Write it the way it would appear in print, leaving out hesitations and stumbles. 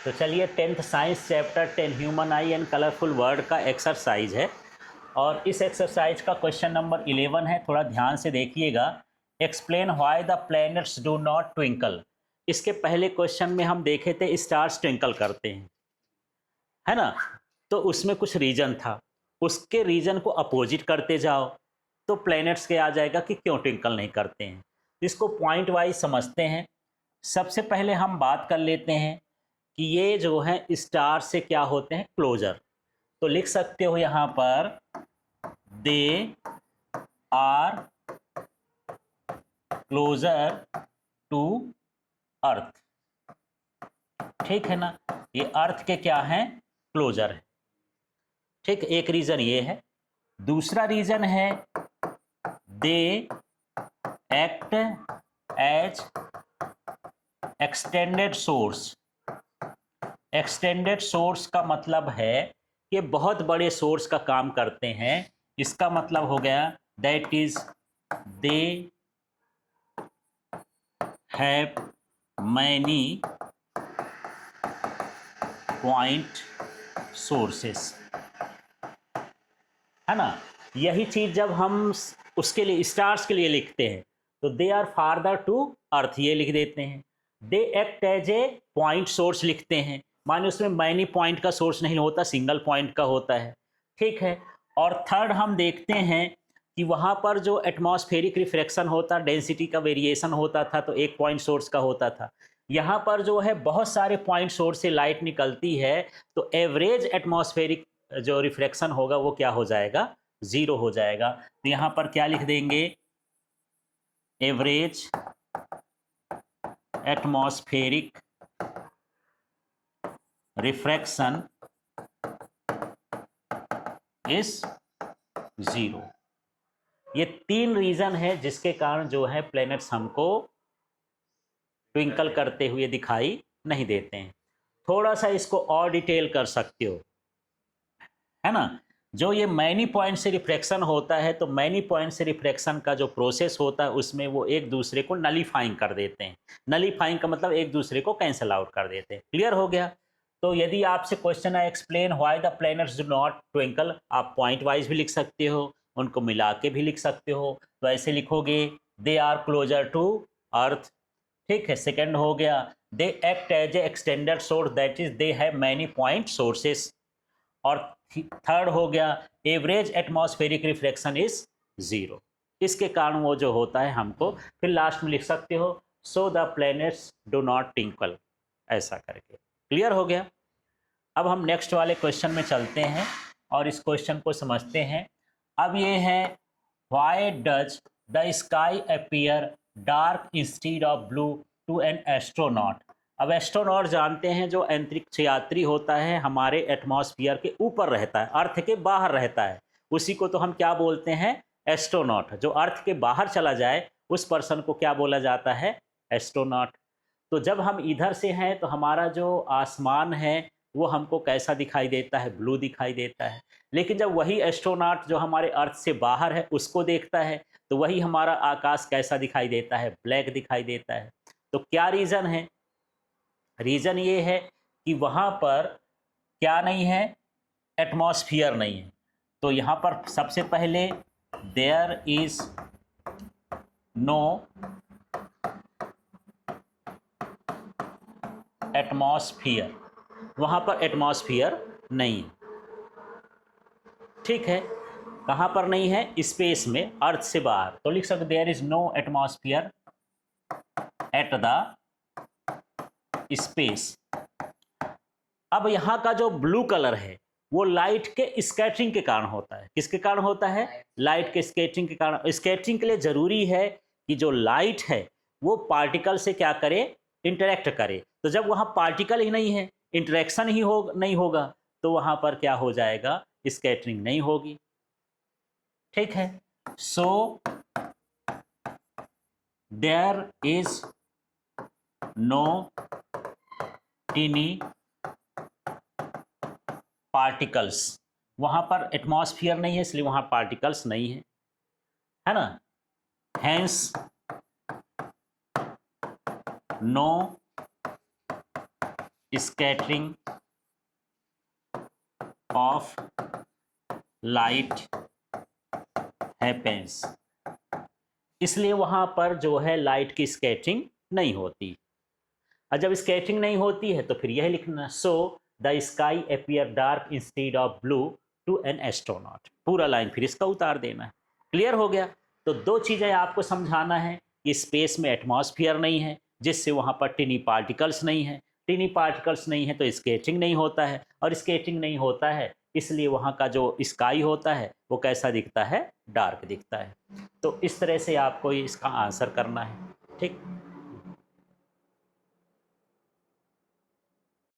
तो चलिए 10th science chapter 10 human I and colourful word का एक्सरसाइज है। और इस एक्सरसाइज का क्वेश्चन नंबर 11 है, थोड़ा ध्यान से देखिएगा। Explain why the planets do not twinkle. इसके पहले क्वेश्चन में हम देखे थे स्टार्स ट्विंकल करते हैं, है ना। तो उसमें कुछ रीजन था, उसके रीजन को अपोजिट करते जाओ तो प्लैनेट्स के आ जाएगा कि क्यों ट्विंकल नहीं करते हैं। इसको पॉइंट वाइज समझते हैं। सबसे पहले हम बात कर लेते हैं कि ये जो है स्टार से क्या होते हैं, क्लोजर। तो लिख सकते हो यहाँ पर they are closer to earth. ठीक है ना, ये अर्थ के क्या हैं, क्लोजर है। ठीक, एक रीजन ये है। दूसरा रीजन है they act as extended source. Extended source का मतलब है कि बहुत बड़े सोर्स का काम करते हैं। इसका मतलब हो गया that is they have many point sources, है ना। यही चीज जब हम उसके लिए स्टार्स के लिए लिखते हैं तो they are farther to earth ये लिख देते हैं। They act as a point source लिखते हैं, माने उसमें मैनी पॉइंट का सोर्स नहीं होता, सिंगल पॉइंट का होता है। ठीक है। और थर्ड हम देखते हैं कि वहाँ पर जो एटमॉस्फेरिक रिफ्रैक्शन होता, डेंसिटी का वेरिएशन होता था तो एक पॉइंट सोर्स का होता था। यहाँ पर जो है बहुत सारे पॉइंट सोर्स से लाइट निकलती है तो एवरेज एटमॉस्फेरिक जो रिफ्रैक्शन होगा वो क्या हो जाएगा, जीरो हो जाएगा। तो यहाँ पर क्या लिख देंगे, average atmospheric refraction is zero. ये तीन रीजन है जिसके कारण जो है प्लैनेट्स हमको ट्विंकल करते हुए दिखाई नहीं देते हैं। थोड़ा सा इसको और डिटेल कर सकते हो, है ना। जो ये मैनी पॉइंट से रिफ्रैक्शन होता है तो मैनी पॉइंट से रिफ्रैक्शन का जो प्रोसेस होता है उसमें वो एक दूसरे को नलीफाइंग कर देते हैं। नलीफाइंग का मतलब एक दूसरे को कैंसिल आउट कर देते हैं। क्लियर हो गया। तो यदि आपसे क्वेश्चन है explain why the planets do not twinkle, आप पॉइंट वाइज भी लिख सकते हो, उनको मिला के भी लिख सकते हो। तो ऐसे लिखोगे they are closer to earth. ठीक है। सेकेंड हो गया they act as a extended source that is they have many point sources. और थर्ड हो गया average atmospheric reflection is zero. इसके कारण वो जो होता है हमको, फिर लास्ट में लिख सकते हो so the planets do not twinkle, ऐसा करके। क्लियर हो गया। अब हम नेक्स्ट वाले क्वेश्चन में चलते हैं और इस क्वेश्चन को समझते हैं। अब ये है why does the sky appear dark instead of blue to an astronaut. अब एस्ट्रोनॉट जानते हैं जो अंतरिक्ष यात्री होता है हमारे एटमॉस्फियर के ऊपर रहता है, अर्थ के बाहर रहता है, उसी को तो हम क्या बोलते हैं, एस्ट्रोनॉट। जो अर्थ के बाहर चला जाए उस पर्सन को क्या बोला जाता है, एस्ट्रोनॉट। तो जब हम इधर से हैं तो हमारा जो आसमान है वो हमको कैसा दिखाई देता है, ब्लू दिखाई देता है। लेकिन जब वही एस्ट्रोनॉट जो हमारे अर्थ से बाहर है उसको देखता है तो वही हमारा आकाश कैसा दिखाई देता है, ब्लैक दिखाई देता है। तो क्या रीज़न है, रीज़न ये है कि वहाँ पर क्या नहीं है, एटमॉस्फियर नहीं है। तो यहाँ पर सबसे पहले देयर इज नो एटमॉस्फियर, वहाँ पर एटमॉस्फियर नहीं है। ठीक है। कहाँ पर नहीं है, स्पेस में, अर्थ से बाहर। तो लिख सकते there is no atmosphere at the space. अब यहाँ का जो ब्लू कलर है वो लाइट के स्कैटरिंग के कारण होता है। किसके कारण होता है, लाइट के स्कैटरिंग के कारण। स्कैटरिंग के लिए जरूरी है कि जो लाइट है वो पार्टिकल से क्या करे, इंटरेक्ट करे। तो जब वहाँ पार्टिकल ही नहीं है, इंटरेक्शन ही नहीं होगा, तो वहाँ पर क्या हो जाएगा, स्कैटरिंग नहीं होगी। ठीक है। So there is no tiny particles, वहां पर एटमॉस्फियर नहीं है इसलिए वहां पार्टिकल्स नहीं है, है ना। Hence no scattering of light happens, इसलिए वहां पर जो है लाइट की स्कैटरिंग नहीं होती। और जब स्कैटरिंग नहीं होती है तो फिर यह लिखना, so the sky appear dark instead of blue to an astronaut, पूरा लाइन फिर इसका उतार देना है। क्लियर हो गया। तो दो चीज़ें आपको समझाना है कि स्पेस में एटमॉस्फेयर नहीं है, जिससे वहाँ पर टिनी पार्टिकल्स नहीं है, टिनी पार्टिकल्स नहीं है तो स्केटिंग नहीं होता है, और स्केटिंग नहीं होता है इसलिए वहाँ का जो स्काई होता है वो कैसा दिखता है, डार्क दिखता है। तो इस तरह से आपको इसका आंसर करना है। ठीक।